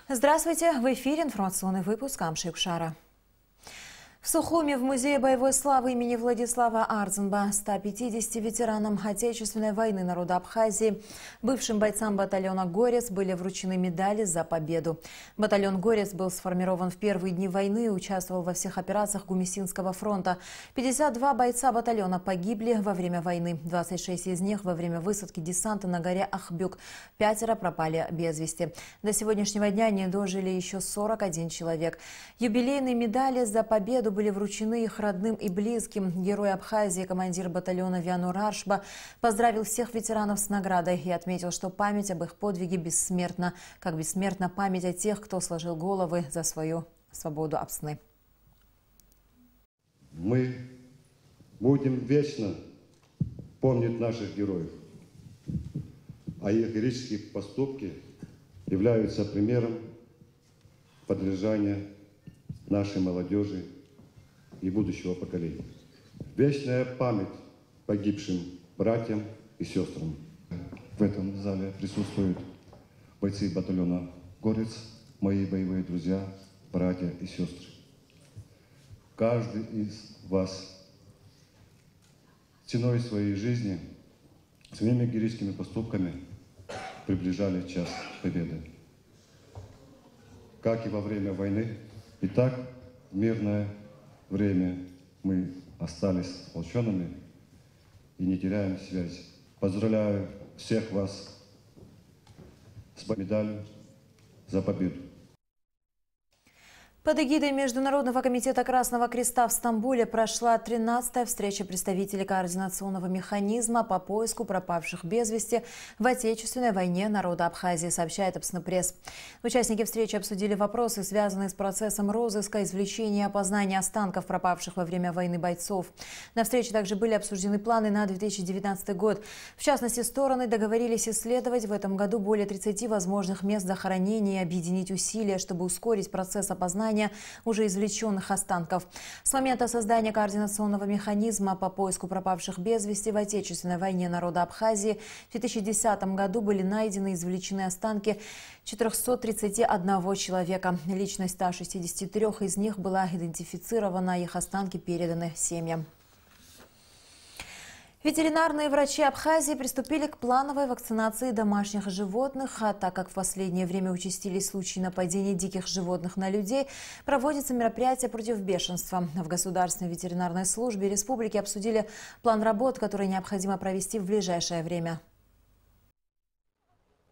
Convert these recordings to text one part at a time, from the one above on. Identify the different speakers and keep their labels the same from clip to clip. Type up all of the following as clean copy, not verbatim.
Speaker 1: Здравствуйте! В эфире информационный выпуск Амши-Кшара. В Сухуме в Музее боевой славы имени Владислава Арзенба 150 ветеранам Отечественной войны народа Абхазии, бывшим бойцам батальона «Горец» были вручены медали за победу. Батальон «Горец» был сформирован в первые дни войны и участвовал во всех операциях Гумисинского фронта. 52 бойца батальона погибли во время войны, 26 из них во время высадки десанта на горе Ахбюк, 5 пропали без вести. До сегодняшнего дня не дожили еще 41 человек. Юбилейные медали за победу были вручены их родным и близким. Герой Абхазии, командир батальона Вианур Аршба, поздравил всех ветеранов с наградой и отметил, что память об их подвиге бессмертна, как бессмертна память о тех, кто сложил головы за свою свободу Апсны.
Speaker 2: Мы будем вечно помнить наших героев, а их героические поступки являются примером поддержания нашей молодежи и будущего поколения. Вечная память погибшим братьям и сестрам.
Speaker 3: В этом зале присутствуют бойцы батальона «Горец», мои боевые друзья, братья и сестры. Каждый из вас ценой своей жизни, своими героическими поступками приближали час победы. Как и во время войны, и так в мирное время мы остались сплоченными и не теряем связь. Поздравляю всех вас с медалью за победу.
Speaker 1: Под эгидой Международного комитета Красного Креста в Стамбуле прошла 13-я встреча представителей координационного механизма по поиску пропавших без вести в Отечественной войне народа Абхазии, сообщает Апсны-пресс. Участники встречи обсудили вопросы, связанные с процессом розыска, извлечения и опознания останков пропавших во время войны бойцов. На встрече также были обсуждены планы на 2019 год. В частности, стороны договорились исследовать в этом году более 30 возможных мест захоронения и объединить усилия, чтобы ускорить процесс опознания уже извлеченных останков. С момента создания координационного механизма по поиску пропавших без вести в Отечественной войне народа Абхазии в 2010 году были найдены и извлечены останки 431 человека. Личность 163 из них была идентифицирована, их останки переданы семьям. Ветеринарные врачи Абхазии приступили к плановой вакцинации домашних животных, а так как в последнее время участились случаи нападения диких животных на людей, проводится мероприятие против бешенства. В Государственной ветеринарной службе республики обсудили план работ, который необходимо провести в ближайшее время.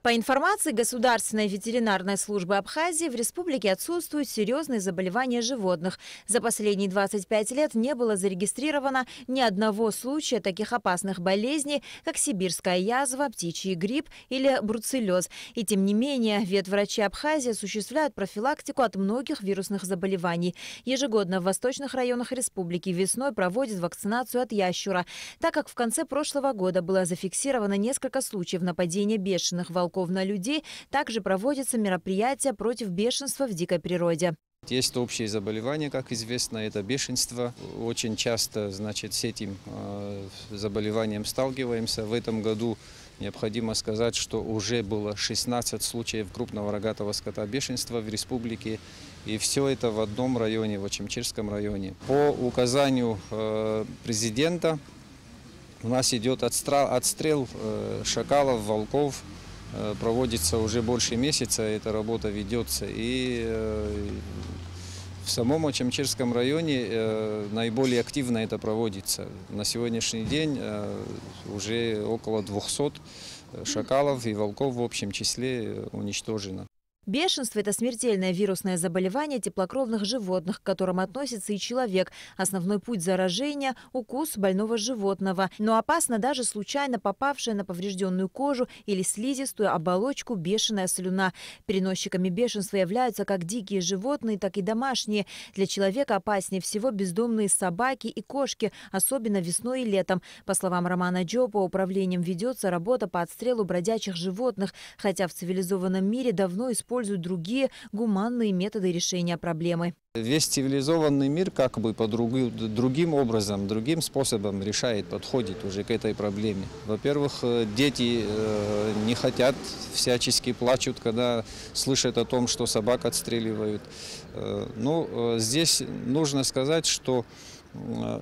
Speaker 1: По информации Государственной ветеринарной службы Абхазии, в республике отсутствуют серьезные заболевания животных. За последние 25 лет не было зарегистрировано ни одного случая таких опасных болезней, как сибирская язва, птичий грипп или бруцеллез. И тем не менее, ветврачи Абхазии осуществляют профилактику от многих вирусных заболеваний. Ежегодно в восточных районах республики весной проводят вакцинацию от ящура, так как в конце прошлого года было зафиксировано несколько случаев нападения бешеных волков на людей, также проводятся мероприятия против бешенства в дикой природе.
Speaker 4: Есть общие заболевания, как известно, это бешенство. Очень часто, с этим заболеванием сталкиваемся. В этом году необходимо сказать, что уже было 16 случаев крупного рогатого скота бешенства в республике. И все это в одном районе, в Очимчирском районе. По указанию президента у нас идет отстрел шакалов, волков. Проводится уже больше месяца, эта работа ведется. И в самом Очимчирском районе наиболее активно это проводится. На сегодняшний день уже около 200 шакалов и волков в общем числе уничтожено.
Speaker 1: Бешенство – это смертельное вирусное заболевание теплокровных животных, к которым относится и человек. Основной путь заражения – укус больного животного. Но опасно даже случайно попавшая на поврежденную кожу или слизистую оболочку бешеная слюна. Переносчиками бешенства являются как дикие животные, так и домашние. Для человека опаснее всего бездомные собаки и кошки, особенно весной и летом. По словам Романа Джопа, управлением ведется работа по отстрелу бродячих животных, хотя в цивилизованном мире давно используется используют другие гуманные методы решения проблемы.
Speaker 4: Весь цивилизованный мир как бы другим образом, другим способом решает, подходит уже к этой проблеме. Во-первых, дети не хотят, всячески плачут, когда слышат о том, что собак отстреливают. Но здесь нужно сказать, что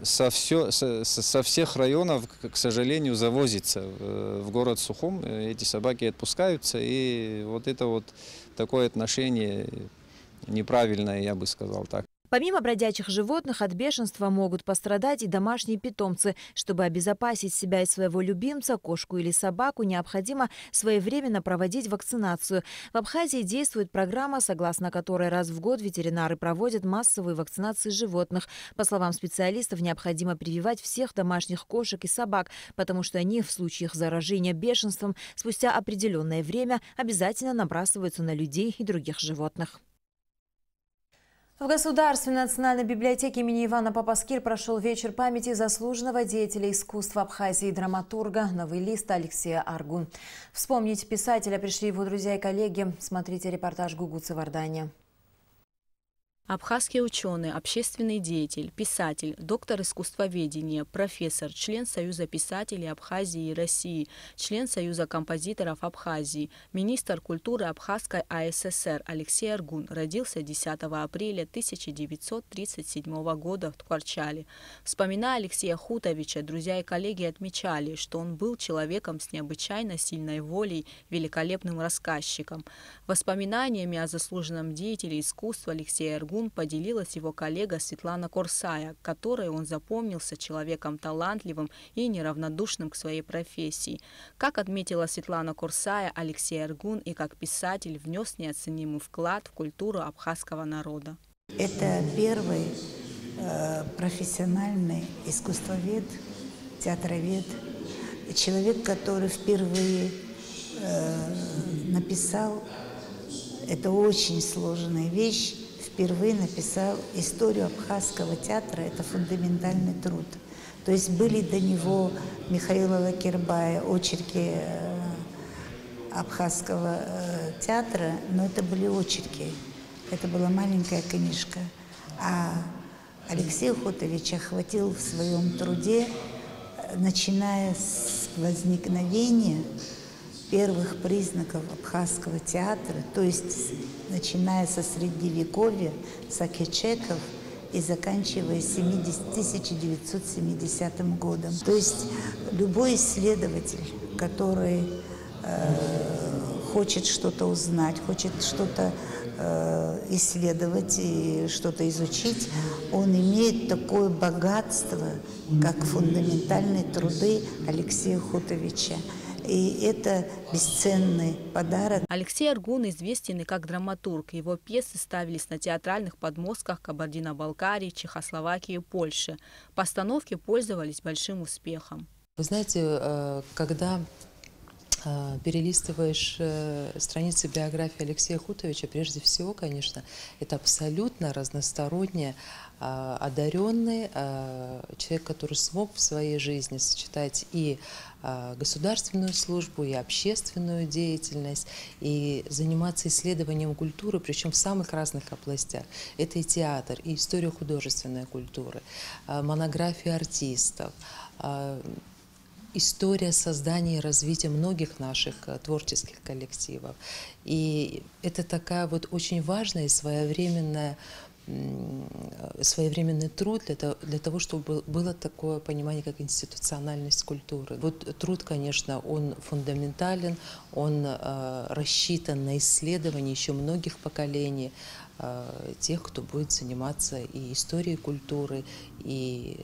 Speaker 4: со всех районов, к сожалению, завозится в город Сухум. Эти собаки отпускаются, и вот это вот такое отношение неправильное, я бы сказал так.
Speaker 1: Помимо бродячих животных, от бешенства могут пострадать и домашние питомцы. Чтобы обезопасить себя и своего любимца, кошку или собаку, необходимо своевременно проводить вакцинацию. В Абхазии действует программа, согласно которой раз в год ветеринары проводят массовые вакцинации животных. По словам специалистов, необходимо прививать всех домашних кошек и собак, потому что они в случае их заражения бешенством спустя определенное время обязательно набрасываются на людей и других животных. В Государственной национальной библиотеке имени Ивана Папаскир прошел вечер памяти заслуженного деятеля искусства Абхазии и драматурга, новеллиста Алексея Аргун. Вспомнить писателя пришли его друзья и коллеги. Смотрите репортаж Гугуцы Вардания.
Speaker 5: Абхазский ученый, общественный деятель, писатель, доктор искусствоведения, профессор, член Союза писателей Абхазии и России, член Союза композиторов Абхазии, министр культуры Абхазской АССР Алексей Аргун родился 10 апреля 1937 года в Ткварчале. Вспоминая Алексея Хутовича, друзья и коллеги отмечали, что он был человеком с необычайно сильной волей, великолепным рассказчиком. Воспоминаниями о заслуженном деятеле искусства Алексея Аргун поделилась его коллега Светлана Корсая, которой он запомнился человеком талантливым и неравнодушным к своей профессии. Как отметила Светлана Корсая, Алексей Аргун и как писатель внес неоценимый вклад в культуру абхазского народа.
Speaker 6: Это первый профессиональный искусствовед, театровед, человек, который впервые написал, это очень сложная вещь, впервые написал историю абхазского театра, это фундаментальный труд. То есть были до него Михаила Лакербая очерки абхазского театра, но это были очерки, это была маленькая книжка. А Алексея Хутовича охватил в своем труде, начиная с возникновения первых признаков абхазского театра, то есть начиная со Средневековья, с акечеков и заканчивая 1970 годом. То есть любой исследователь, который хочет что-то узнать, хочет что-то исследовать и что-то изучить, он имеет такое богатство, как фундаментальные труды Алексея Хутовича. И это бесценный подарок.
Speaker 5: Алексей Аргун известен и как драматург. Его пьесы ставились на театральных подмостках Кабардино-Балкарии, Чехословакии и Польши. Постановки пользовались большим успехом.
Speaker 7: Вы знаете, когда перелистываешь страницы биографии Алексея Хутовича, прежде всего, конечно, это абсолютно разносторонне одаренный человек, который смог в своей жизни сочетать и государственную службу, и общественную деятельность, и заниматься исследованием культуры, причем в самых разных областях. Это и театр, и история художественной культуры, монографии артистов, история создания и развития многих наших творческих коллективов. И это такая вот очень важная и своевременный труд для того, чтобы было такое понимание, как институциональность культуры. Вот труд, конечно, он фундаментален, он рассчитан на исследование еще многих поколений тех, кто будет заниматься и историей культуры, и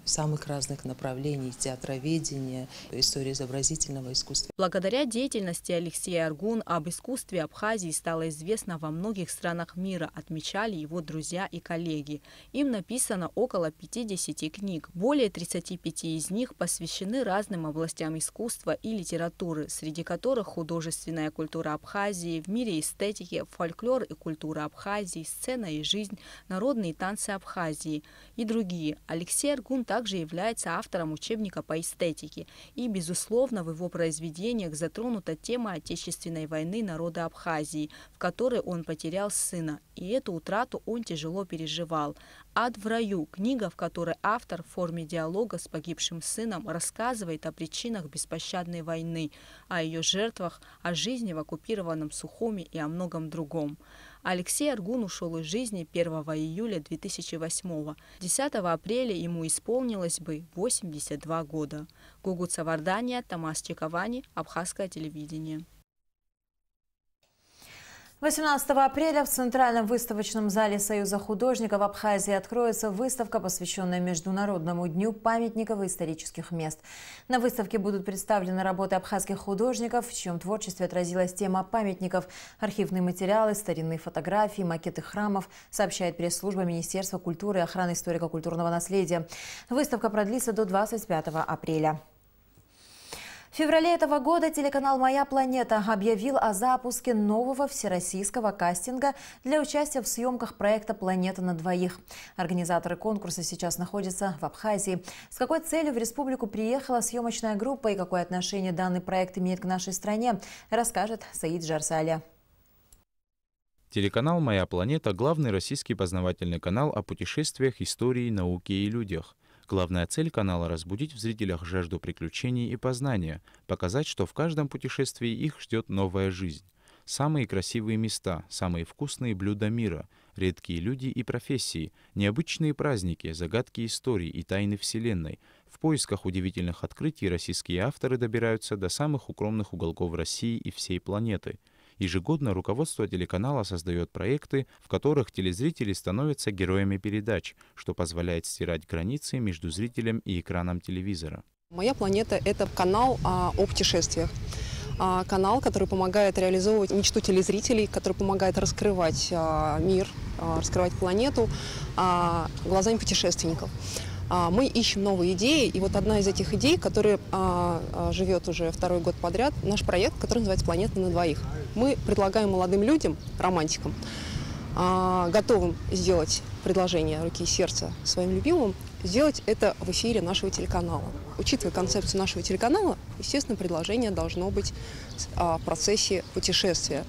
Speaker 7: самых разных направлений театроведения, истории изобразительного искусства.
Speaker 5: Благодаря деятельности Алексея Аргун об искусстве Абхазии стало известно во многих странах мира, отмечали его друзья и коллеги. Им написано около 50 книг. Более 35 из них посвящены разным областям искусства и литературы, среди которых художественная культура Абхазии, в мире эстетики, фольклор и культура Абхазии, сцена и жизнь, народные танцы Абхазии и другие. Алексей Аргун также также является автором учебника по эстетике. И, безусловно, в его произведениях затронута тема Отечественной войны народа Абхазии, в которой он потерял сына. И эту утрату он тяжело переживал. «Ад в раю» – книга, в которой автор в форме диалога с погибшим сыном рассказывает о причинах беспощадной войны, о ее жертвах, о жизни в оккупированном Сухуми и о многом другом. Алексей Аргун ушел из жизни 1 июля 2008-го. 10 апреля ему исполнилось бы 82 года. Гугут Савардания, Тамас Чековани, Абхазское телевидение.
Speaker 1: 18 апреля в Центральном выставочном зале Союза художников Абхазии откроется выставка, посвященная Международному дню памятников и исторических мест. На выставке будут представлены работы абхазских художников, в чьем творчестве отразилась тема памятников, архивные материалы, старинные фотографии, макеты храмов, сообщает пресс-служба Министерства культуры и охраны историко-культурного наследия. Выставка продлится до 25 апреля. В феврале этого года телеканал «Моя планета» объявил о запуске нового всероссийского кастинга для участия в съемках проекта «Планета на двоих». Организаторы конкурса сейчас находятся в Абхазии. С какой целью в республику приехала съемочная группа и какое отношение данный проект имеет к нашей стране, расскажет Саид Джарсаля.
Speaker 8: Телеканал «Моя планета» – главный российский познавательный канал о путешествиях, истории, науке и людях. Главная цель канала – разбудить в зрителях жажду приключений и познания, показать, что в каждом путешествии их ждет новая жизнь. Самые красивые места, самые вкусные блюда мира, редкие люди и профессии, необычные праздники, загадки истории и тайны Вселенной. В поисках удивительных открытий российские авторы добираются до самых укромных уголков России и всей планеты. Ежегодно руководство телеканала создает проекты, в которых телезрители становятся героями передач, что позволяет стирать границы между зрителем и экраном телевизора.
Speaker 9: «Моя планета» — это канал о путешествиях. Канал, который помогает реализовывать мечту телезрителей, который помогает раскрывать мир, раскрывать планету глазами путешественников. Мы ищем новые идеи, и вот одна из этих идей, которая живет уже второй год подряд, наш проект, который называется «Планета на двоих». Мы предлагаем молодым людям, романтикам, готовым сделать предложение руки и сердца своим любимым, сделать это в эфире нашего телеканала. Учитывая концепцию нашего телеканала, естественно, предложение должно быть в процессе путешествия.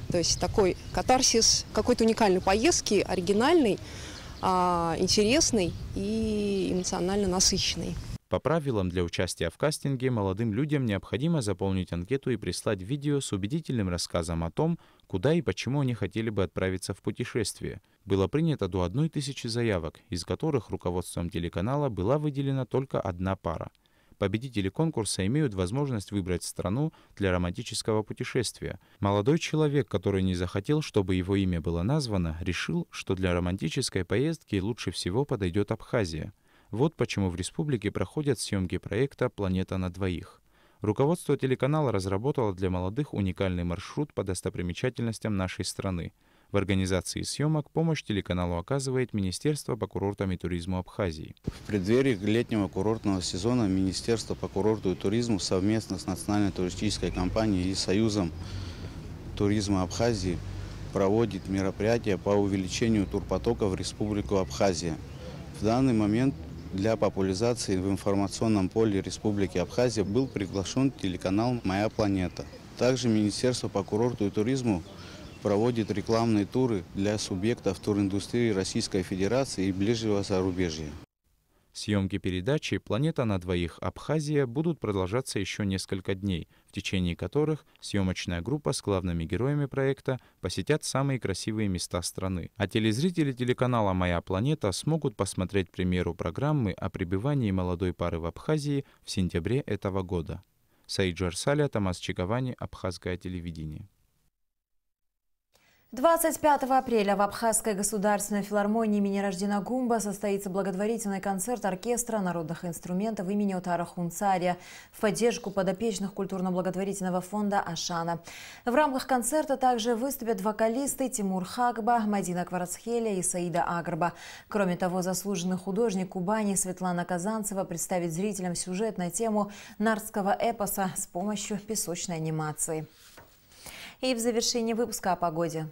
Speaker 9: То есть такой катарсис какой-то уникальной поездки, оригинальный, интересный и эмоционально насыщенный.
Speaker 8: По правилам, для участия в кастинге молодым людям необходимо заполнить анкету и прислать видео с убедительным рассказом о том, куда и почему они хотели бы отправиться в путешествие. Было принято до 1000 заявок, из которых руководством телеканала была выделена только одна пара. Победители конкурса имеют возможность выбрать страну для романтического путешествия. Молодой человек, который не захотел, чтобы его имя было названо, решил, что для романтической поездки лучше всего подойдет Абхазия. Вот почему в республике проходят съемки проекта «Планета на двоих». Руководство телеканала разработало для молодых уникальный маршрут по достопримечательностям нашей страны. В организации съемок помощь телеканалу оказывает Министерство по курортам и туризму Абхазии.
Speaker 10: В преддверии летнего курортного сезона Министерство по курорту и туризму совместно с Национальной туристической компанией и Союзом туризма Абхазии проводит мероприятия по увеличению турпотока в Республику Абхазия. В данный момент для популяризации в информационном поле Республики Абхазия был приглашен телеканал «Моя планета». Также Министерство по курорту и туризму проводит рекламные туры для субъектов туриндустрии Российской Федерации и ближнего зарубежья.
Speaker 8: Съемки передачи «Планета на двоих. Абхазия» будут продолжаться еще несколько дней, в течение которых съемочная группа с главными героями проекта посетят самые красивые места страны. А телезрители телеканала «Моя планета» смогут посмотреть премьеру программы о пребывании молодой пары в Абхазии в сентябре этого года. Саид Джарсаля, Тамас Чековани, Абхазское телевидение.
Speaker 1: 25 апреля в Абхазской государственной филармонии имени Раждина Гумба состоится благотворительный концерт оркестра народных инструментов имени Утара Хунцария в поддержку подопечных культурно-благотворительного фонда «Ашана». В рамках концерта также выступят вокалисты Тимур Хакба, Мадина Кварацхеля и Саида Агрба. Кроме того, заслуженный художник Кубани Светлана Казанцева представит зрителям сюжет на тему нардского эпоса с помощью песочной анимации. И в завершении выпуска о погоде.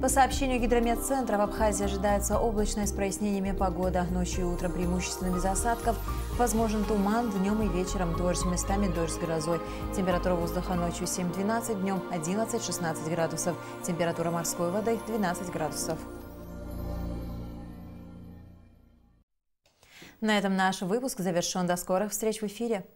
Speaker 1: По сообщению Гидрометцентра, в Абхазии ожидается облачная с прояснениями погода. Ночью и утром преимущественно без осадков. Возможен туман, днем и вечером дождь, местами дождь с грозой. Температура воздуха ночью 7-12, днем 11-16 градусов. Температура морской воды 12 градусов. На этом наш выпуск завершен. До скорых встреч в эфире.